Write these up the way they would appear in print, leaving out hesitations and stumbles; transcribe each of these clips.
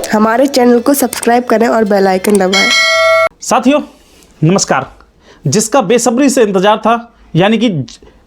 हमारे चैनल को सब्सक्राइब करें और बेल आइकन दबाएं। साथियों नमस्कार। जिसका बेसब्री से इंतजार था यानी कि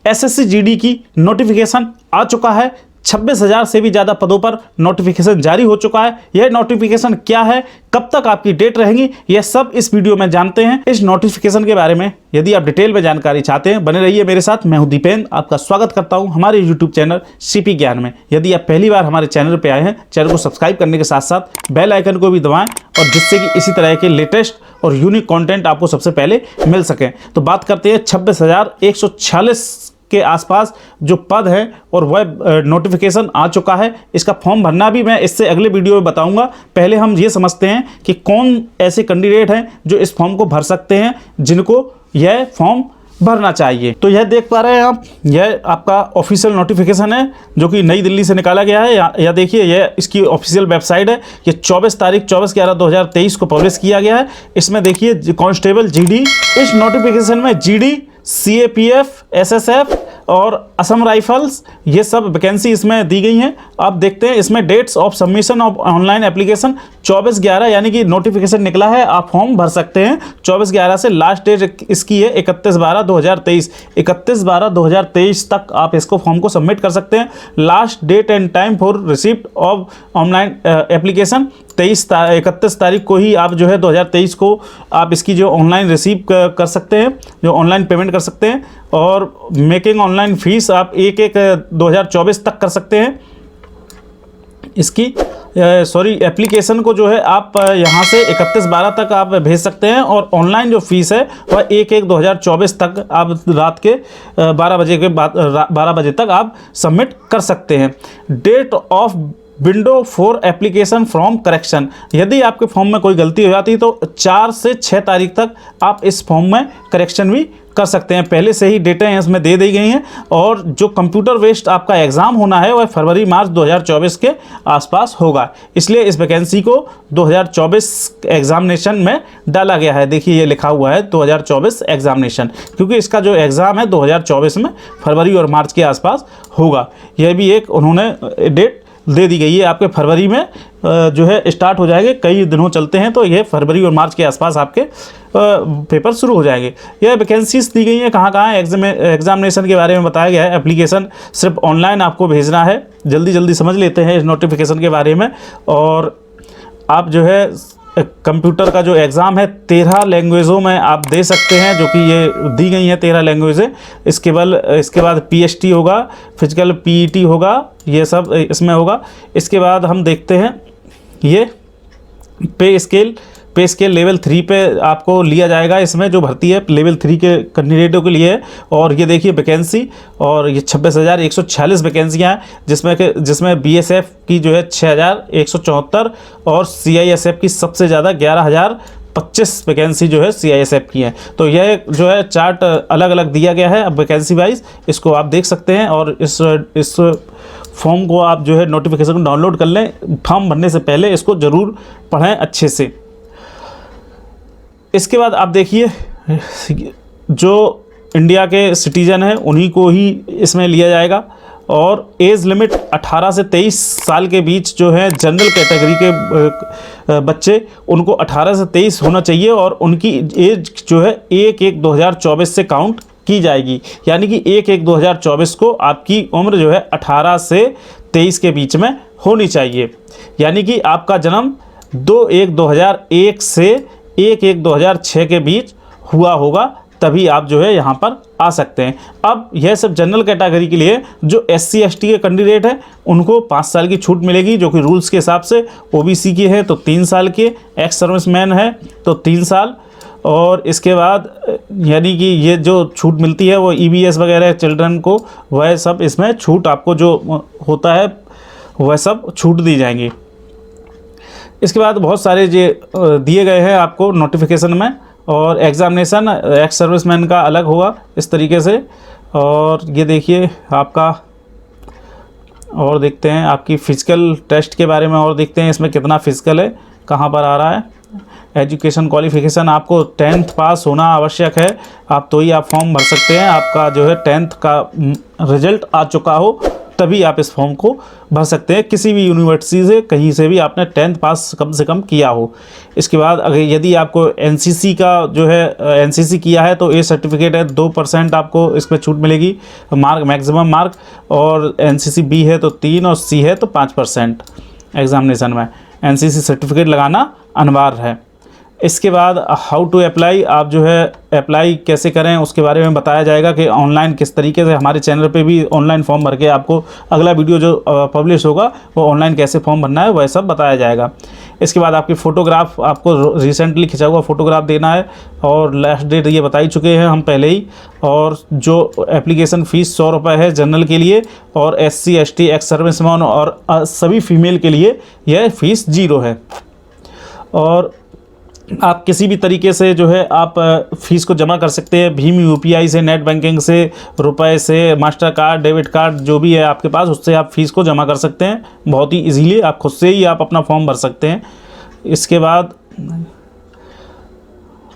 एसएससी जीडी की नोटिफिकेशन आ चुका है। 26,000 से भी ज़्यादा पदों पर नोटिफिकेशन जारी हो चुका है। यह नोटिफिकेशन क्या है, कब तक आपकी डेट रहेंगी, यह सब इस वीडियो में जानते हैं। इस नोटिफिकेशन के बारे में यदि आप डिटेल में जानकारी चाहते हैं, बने रहिए मेरे साथ। मैं हूं दीपेंद्र, आपका स्वागत करता हूं हमारे यूट्यूब चैनल सीपी ज्ञान में। यदि आप पहली बार हमारे चैनल पर आए हैं, चैनल को सब्सक्राइब करने के साथ साथ बेल आइकन को भी दबाएं, और जिससे कि इसी तरह के लेटेस्ट और यूनिक कंटेंट आपको सबसे पहले मिल सके। तो बात करते हैं 26,146 के आसपास जो पद है और वह नोटिफिकेशन आ चुका है। इसका फॉर्म भरना भी मैं इससे अगले वीडियो में बताऊंगा। पहले हम ये समझते हैं कि कौन ऐसे कैंडिडेट हैं जो इस फॉर्म को भर सकते हैं, जिनको यह फॉर्म भरना चाहिए। तो यह देख पा रहे हैं आप, यह आपका ऑफिशियल नोटिफिकेशन है जो कि नई दिल्ली से निकाला गया है। यह देखिए, यह इसकी ऑफिशियल वेबसाइट है। ये 24/11/2023 को पब्लिश किया गया है। इसमें देखिए कांस्टेबल जीडी, इस नोटिफिकेशन में जीडी, सीएपीएफ, एसएसएफ और असम राइफल्स, ये सब वैकेंसी इसमें दी गई हैं। आप देखते हैं इसमें dates of submission of online application 24/11 यानी कि नोटिफिकेशन निकला है, आप फॉर्म भर सकते हैं 24/11 से। लास्ट डेट इसकी है 31/12/2023। 31/12/2023 तक आप इसको फॉर्म को सबमिट कर सकते हैं। Last date and time for receipt of online application 31 तारीख को ही आप जो है 2023 को आप इसकी जो ऑनलाइन रिसीव कर सकते हैं, जो ऑनलाइन पेमेंट कर सकते हैं। और मेकिंग ऑनलाइन फीस आप 1/1/2024 तक कर सकते हैं। इसकी एप्लीकेशन को जो है आप यहाँ से 31/12 तक आप भेज सकते हैं, और ऑनलाइन जो फीस है वह 1/1/2024 तक आप रात के 12 बजे तक आप सबमिट कर सकते हैं। Date of window for application form correction, यदि आपके फॉर्म में कोई गलती हो जाती है तो 4 से 6 तारीख तक आप इस फॉर्म में करेक्शन भी कर सकते हैं। पहले से ही डेटें इसमें दे दी गई हैं। और जो कंप्यूटर बेस्ड आपका एग्ज़ाम होना है वह फरवरी-मार्च 2024 के आसपास होगा। इसलिए इस वैकेंसी को 2024 एग्जामिनेशन में डाला गया है। देखिए ये लिखा हुआ है 2024 एग्जामिनेशन, क्योंकि इसका जो एग्ज़ाम है 2024 में फरवरी और मार्च के आसपास होगा। यह भी एक उन्होंने डेट दे दी गई है। आपके फरवरी में जो है स्टार्ट हो जाएंगे, कई दिनों चलते हैं, तो ये फरवरी और मार्च के आसपास आपके पेपर शुरू हो जाएंगे। यह वैकेंसीज दी गई हैं, कहाँ कहाँ एग्जामिनेशन के बारे में बताया गया है। एप्लीकेशन सिर्फ ऑनलाइन आपको भेजना है। जल्दी समझ लेते हैं इस नोटिफिकेशन के बारे में। और आप जो है कंप्यूटर का जो एग्ज़ाम है 13 लैंग्वेजों में आप दे सकते हैं, जो कि ये दी गई हैं 13 लैंग्वेजें। इसके बाद पीएचटी होगा, फिजिकल पीईटी होगा, ये सब इसमें होगा। इसके बाद हम देखते हैं ये पे स्केल लेवल 3 पे आपको लिया जाएगा। इसमें जो भर्ती है लेवल 3 के कैंडिडेटों के लिए है। और ये देखिए वैकेंसी, और ये 26,146 वैकेंसियाँ हैं, जिसमें बीएसएफ की जो है 6,174 और सीआईएसएफ की सबसे ज़्यादा 11,025 वैकेंसी जो है सीआईएसएफ की है। तो यह जो है चार्ट अलग अलग दिया गया है अब वैकेंसी वाइज, इसको आप देख सकते हैं। और इस फॉर्म को आप जो है नोटिफिकेशन को डाउनलोड कर लें। फॉर्म भरने से पहले इसको ज़रूर पढ़ें अच्छे से। इसके बाद आप देखिए जो इंडिया के सिटीज़न हैं उन्हीं को ही इसमें लिया जाएगा। और एज लिमिट 18 से 23 साल के बीच जो है जनरल कैटेगरी के बच्चे, उनको 18 से 23 होना चाहिए। और उनकी एज जो है 1/1/2024 से काउंट की जाएगी, यानी कि 1/1/2024 को आपकी उम्र जो है 18 से 23 के बीच में होनी चाहिए। यानी कि आपका जन्म 2/1/2001 से 1/1/2006 के बीच हुआ होगा, तभी आप जो है यहाँ पर आ सकते हैं। अब यह सब जनरल कैटेगरी के लिए। जो SC ST के कैंडिडेट हैं उनको 5 साल की छूट मिलेगी, जो कि रूल्स के हिसाब से। OBC की है तो 3 साल के, एक्स सर्विसमैन है तो 3 साल। और इसके बाद यानी कि ये जो छूट मिलती है वो EBS वगैरह चिल्ड्रन को, वह सब इसमें छूट आपको जो होता है वह सब छूट दी जाएंगी। इसके बाद बहुत सारे जो दिए गए हैं आपको नोटिफिकेशन में। और एग्ज़ामिनेशन एक्स सर्विसमैन का अलग होगा इस तरीके से। और ये देखिए आपका, और देखते हैं आपकी फ़िज़िकल टेस्ट के बारे में, और देखते हैं इसमें कितना फ़िज़िकल है, कहाँ पर आ रहा है। एजुकेशन क्वालिफ़िकेशन आपको 10th पास होना आवश्यक है, आप तो ही आप फॉर्म भर सकते हैं। आपका जो है 10th का रिज़ल्ट आ चुका हो तभी आप इस फॉर्म को भर सकते हैं, किसी भी यूनिवर्सिटी से, कहीं से भी आपने 10th पास कम से कम किया हो। इसके बाद अगर यदि आपको एनसीसी का जो है एनसीसी किया है तो ए सर्टिफिकेट है, 2% आपको इसमें छूट मिलेगी मार्क, मैक्सिमम मार्क। और एनसीसी बी है तो 3 और सी है तो 5% एग्जामिनेशन में एनसीसी सर्टिफिकेट लगाना अनिवार्य है। इसके बाद हाउ टू अप्लाई, आप जो है अप्लाई कैसे करें उसके बारे में बताया जाएगा कि ऑनलाइन किस तरीके से। हमारे चैनल पे भी ऑनलाइन फॉर्म भर के आपको अगला वीडियो जो पब्लिश होगा वो ऑनलाइन कैसे फॉर्म भरना है वह सब बताया जाएगा। इसके बाद आपकी फ़ोटोग्राफ, आपको रिसेंटली खिंचा हुआ फ़ोटोग्राफ देना है और लास्ट डेट ये बता ही चुके हैं हम पहले ही। और जो एप्लीकेशन फ़ीस 100 रुपये है जनरल के लिए, और SC ST एक्स सर्विसमैन और सभी फीमेल के लिए यह फ़ीस 0 है। और आप किसी भी तरीके से जो है आप फ़ीस को जमा कर सकते हैं, भीम UPI से, नेट बैंकिंग से, रुपए से, मास्टर कार्ड, डेबिट कार्ड जो भी है आपके पास उससे आप फ़ीस को जमा कर सकते हैं बहुत ही इजीली। आप खुद से ही आप अपना फॉर्म भर सकते हैं। इसके बाद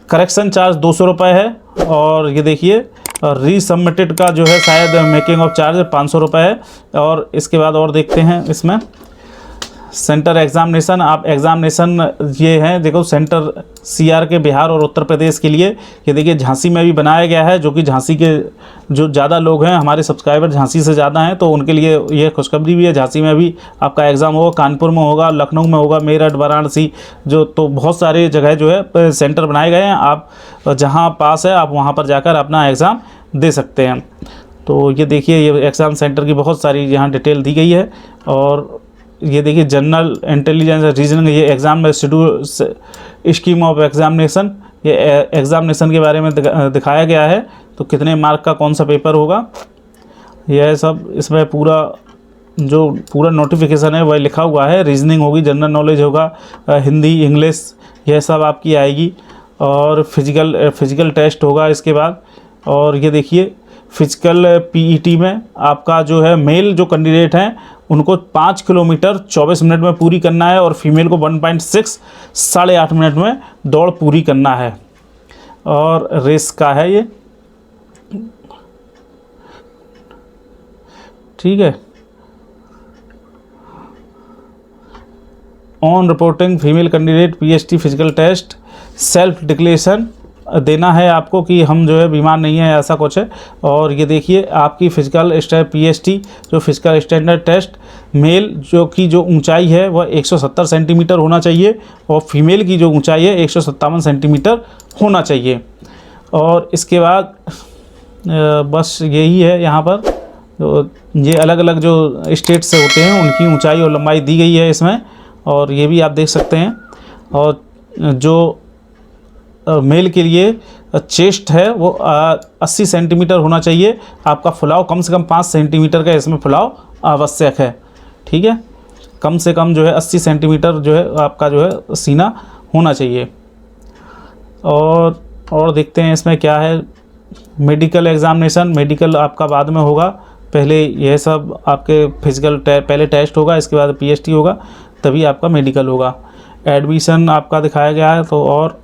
करेक्शन चार्ज 200 रुपये है। और ये देखिए रीसबमिटेड का जो है शायद मेकिंग ऑफ चार्ज 500 रुपये है। और इसके बाद और देखते हैं इसमें सेंटर एग्ज़ामिनेशन, आप एग्ज़ामिनेशन ये हैं देखो सेंटर CR के बिहार और उत्तर प्रदेश के लिए। ये देखिए झांसी में भी बनाया गया है, जो कि झांसी के जो ज़्यादा लोग हैं, हमारे सब्सक्राइबर झांसी से ज़्यादा हैं, तो उनके लिए ये खुशखबरी भी है। झांसी में भी आपका एग्ज़ाम होगा, कानपुर में होगा, लखनऊ में होगा, मेरठ, वाराणसी, जो तो बहुत सारे जगह जो है सेंटर बनाए गए हैं। आप जहाँ पास है आप वहाँ पर जाकर अपना एग्ज़ाम दे सकते हैं। तो ये देखिए ये एग्ज़ाम सेंटर की बहुत सारी यहाँ डिटेल दी गई है। और ये देखिए जनरल इंटेलिजेंस रीजनिंग, ये एग्ज़ाम में शेड्यूल स्कीम ऑफ एग्ज़ामिनेशन, ये एग्ज़ामिनेशन के बारे में दिखाया गया है। तो कितने मार्क का कौन सा पेपर होगा यह सब इसमें पूरा नोटिफिकेशन है वह लिखा हुआ है। रीजनिंग होगी, जनरल नॉलेज होगा, हिंदी, इंग्लिश, यह सब आपकी आएगी। और फिजिकल टेस्ट होगा इसके बाद। और ये देखिए फिजिकल PET में आपका जो है मेल जो कैंडिडेट हैं उनको 5 किलोमीटर 24 मिनट में पूरी करना है, और फीमेल को 1.6 8.5 मिनट में दौड़ पूरी करना है। और रेस का है ये, ठीक है। On reporting female candidate PST physical test, self declaration देना है आपको कि हम जो है बीमार नहीं है, ऐसा कुछ है। और ये देखिए आपकी फिजिकल PST जो फिजिकल स्टैंडर्ड टेस्ट, मेल जो ऊंचाई है वह 170 सेंटीमीटर होना चाहिए, और फीमेल की जो ऊंचाई है 157 सेंटीमीटर होना चाहिए। और इसके बाद बस यही है, यहाँ पर तो ये अलग अलग जो स्टेट से होते हैं उनकी ऊंचाई और लंबाई दी गई है इसमें, और ये भी आप देख सकते हैं। और जो मेल के लिए चेस्ट है वो 80 सेंटीमीटर होना चाहिए। आपका फुलाव कम से कम 5 सेंटीमीटर का इसमें फुलाव आवश्यक है, ठीक है। कम से कम जो है 80 सेंटीमीटर जो है आपका जो है सीना होना चाहिए। और देखते हैं इसमें क्या है। मेडिकल एग्ज़ामिनेशन, मेडिकल आपका बाद में होगा, पहले यह सब आपके फिजिकल पहले टेस्ट होगा, इसके बाद PST होगा, तभी आपका मेडिकल होगा। एडमिशन आपका दिखाया गया है। तो और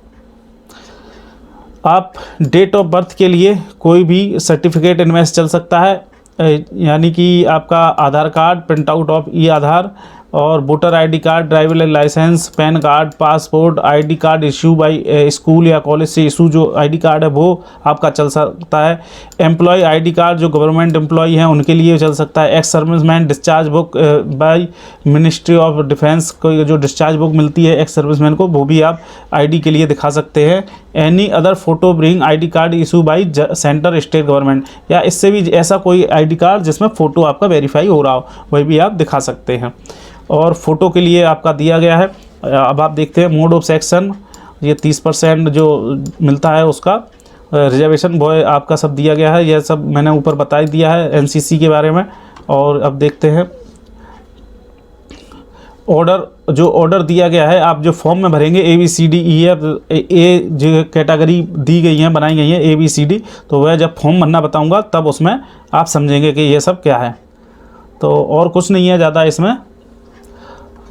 आप डेट ऑफ बर्थ के लिए कोई भी सर्टिफिकेट इनमें चल सकता है, यानी कि आपका Aadhaar card, print out of Aadhaar, और voter ID card, driver licence, PAN card, passport, ID card issue by school या कॉलेज से इशू जो ID कार्ड है वो आपका चल सकता है। एम्प्लॉय ID कार्ड जो गवर्नमेंट एम्प्लॉय हैं उनके लिए चल सकता है। Ex serviceman discharge book by ministry of defence को जो डिस्चार्ज बुक मिलती है एक्स सर्विसमैन को, वो भी आप ID के लिए दिखा सकते हैं। Any other photo bring ID card issue by centre state government, या इससे भी ऐसा कोई ID कार्ड जिसमें फ़ोटो आपका वेरीफाई हो रहा हो वही भी आप दिखा सकते हैं। और फ़ोटो के लिए आपका दिया गया है। अब आप देखते हैं मोड ऑफ सेक्शन, ये 30% जो मिलता है उसका रिजर्वेशन वो आपका सब दिया गया है। यह सब मैंने ऊपर बता ही दिया है NCC के बारे में। और अब देखते हैं ऑर्डर दिया गया है। आप जो फॉर्म में भरेंगे ABCDEF ए जो कैटेगरी दी गई हैं, बनाई गई हैं ABCD, तो वह जब फॉर्म भरना बताऊंगा तब उसमें आप समझेंगे कि ये सब क्या है। तो और कुछ नहीं है ज़्यादा इसमें,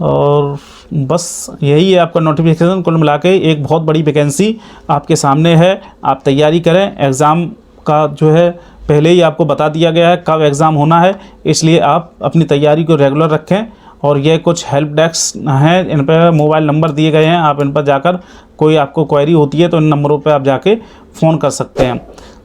और बस यही है आपका नोटिफिकेशन। कुल मिला के एक बहुत बड़ी वैकेंसी आपके सामने है, आप तैयारी करें। एग्ज़ाम का जो है पहले ही आपको बता दिया गया है कब एग्ज़ाम होना है, इसलिए आप अपनी तैयारी को रेगुलर रखें। और ये कुछ हेल्प डेस्क हैं, इन पर मोबाइल नंबर दिए गए हैं, आप इन पर जाकर कोई आपको क्वेरी होती है तो इन नंबरों पे आप जाके फ़ोन कर सकते हैं।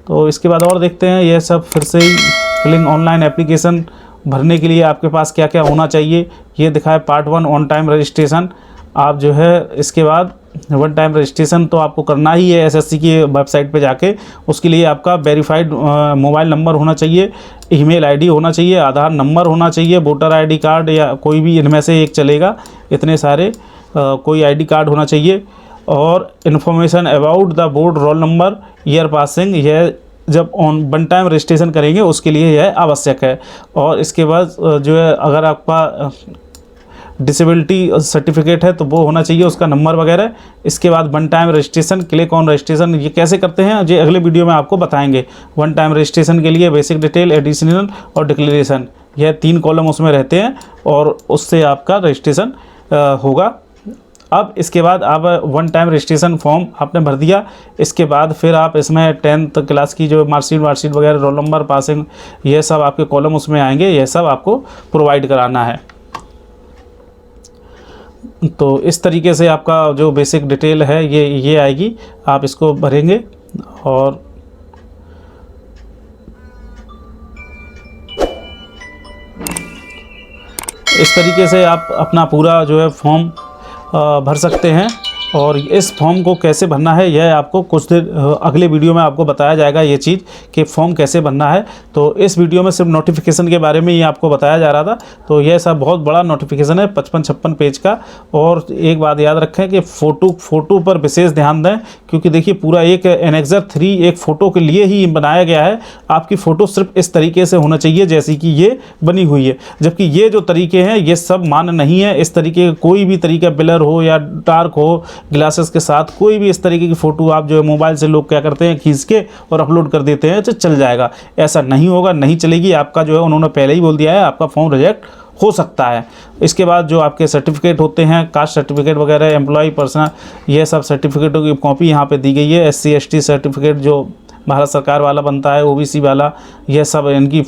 तो इसके बाद और देखते हैं ये सब फिर से ही फिलिंग ऑनलाइन एप्लीकेशन भरने के लिए आपके पास क्या क्या होना चाहिए। ये दिखाए पार्ट 1 ऑन टाइम रजिस्ट्रेशन। आप जो है इसके बाद वन टाइम रजिस्ट्रेशन तो आपको करना ही है एसएससी की वेबसाइट पे जाके। उसके लिए आपका वेरीफाइड मोबाइल नंबर होना चाहिए, ईमेल आईडी होना चाहिए, आधार नंबर होना चाहिए, वोटर आईडी कार्ड या कोई भी इनमें से एक चलेगा, इतने सारे कोई आईडी कार्ड होना चाहिए। और information about the board roll number year passing, यह जब ऑन वन टाइम रजिस्ट्रेशन करेंगे उसके लिए यह आवश्यक है। और इसके बाद जो है अगर आपका डिसेबिलिटी सर्टिफिकेट है तो वो होना चाहिए, उसका नंबर वगैरह। इसके बाद one time registration, click on registration, ये कैसे करते हैं ये अगले वीडियो में आपको बताएंगे। वन टाइम रजिस्ट्रेशन के लिए बेसिक डिटेल, एडिशनल और डिक्लेरेशन, यह 3 कॉलम उसमें रहते हैं और उससे आपका रजिस्ट्रेशन होगा। अब इसके बाद आप वन टाइम रजिस्ट्रेशन फॉर्म आपने भर दिया, इसके बाद फिर आप इसमें 10th क्लास की जो मार्कशीट वगैरह, रोल नंबर, पासिंग, यह सब आपके कॉलम उसमें आएंगे, यह सब आपको प्रोवाइड कराना है। तो इस तरीके से आपका जो बेसिक डिटेल है ये आएगी, आप इसको भरेंगे। और इस तरीके से आप अपना पूरा जो है फॉर्म भर सकते हैं। और इस फॉर्म को कैसे भरना है यह आपको कुछ देर अगले वीडियो में आपको बताया जाएगा, ये चीज़ कि फॉर्म कैसे भरना है। तो इस वीडियो में सिर्फ नोटिफिकेशन के बारे में ही आपको बताया जा रहा था। तो यह सब बहुत बड़ा नोटिफिकेशन है, 55-56 पेज का। और एक बात याद रखें कि फ़ोटो पर विशेष ध्यान दें, क्योंकि देखिए पूरा एक एनेक्सर 3 एक फ़ोटो के लिए ही बनाया गया है। आपकी फ़ोटो सिर्फ इस तरीके से होना चाहिए जैसी कि ये बनी हुई है, जबकि ये जो तरीके हैं ये सब मान्य नहीं है। इस तरीके का कोई भी तरीका, ब्लर हो या डार्क हो, ग्लासेस के साथ कोई भी इस तरीके की फ़ोटो आप जो है मोबाइल से लोग क्या करते हैं खींच के और अपलोड कर देते हैं तो चल जाएगा। ऐसा नहीं होगा, नहीं चलेगी। आपका जो है उन्होंने पहले ही बोल दिया है, आपका फॉर्म रिजेक्ट हो सकता है। इसके बाद जो आपके सर्टिफिकेट होते हैं, कास्ट सर्टिफिकेट वगैरह, एम्प्लॉय पर्सनल, ये सब सर्टिफिकेटों की कॉपी यहाँ पे दी गई है। SC ST सर्टिफिकेट जो भारत सरकार वाला बनता है, OBC वाला, यह सब इनकी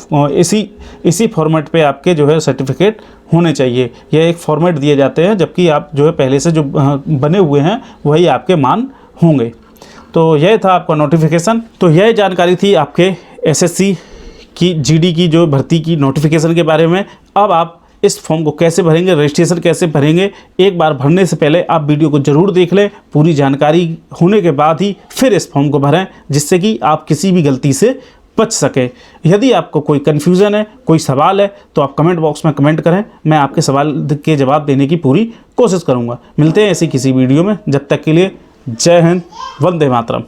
इसी फॉर्मेट पे आपके जो है सर्टिफिकेट होने चाहिए। यह एक फॉर्मेट दिए जाते हैं, जबकि आप जो है पहले से जो बने हुए हैं वही आपके मान होंगे। तो यह था आपका नोटिफिकेशन। तो यह जानकारी थी आपके SSC की GD की जो भर्ती की नोटिफिकेशन के बारे में। अब आप इस फॉर्म को कैसे भरेंगे, रजिस्ट्रेशन कैसे भरेंगे, एक बार भरने से पहले आप वीडियो को ज़रूर देख लें। पूरी जानकारी होने के बाद ही फिर इस फॉर्म को भरें, जिससे कि आप किसी भी गलती से बच सके। यदि आपको कोई कन्फ्यूज़न है, कोई सवाल है, तो आप कमेंट बॉक्स में कमेंट करें, मैं आपके सवाल के जवाब देने की पूरी कोशिश करूँगा। मिलते हैं ऐसी किसी वीडियो में, जब तक के लिए जय हिंद, वंदे मातरम।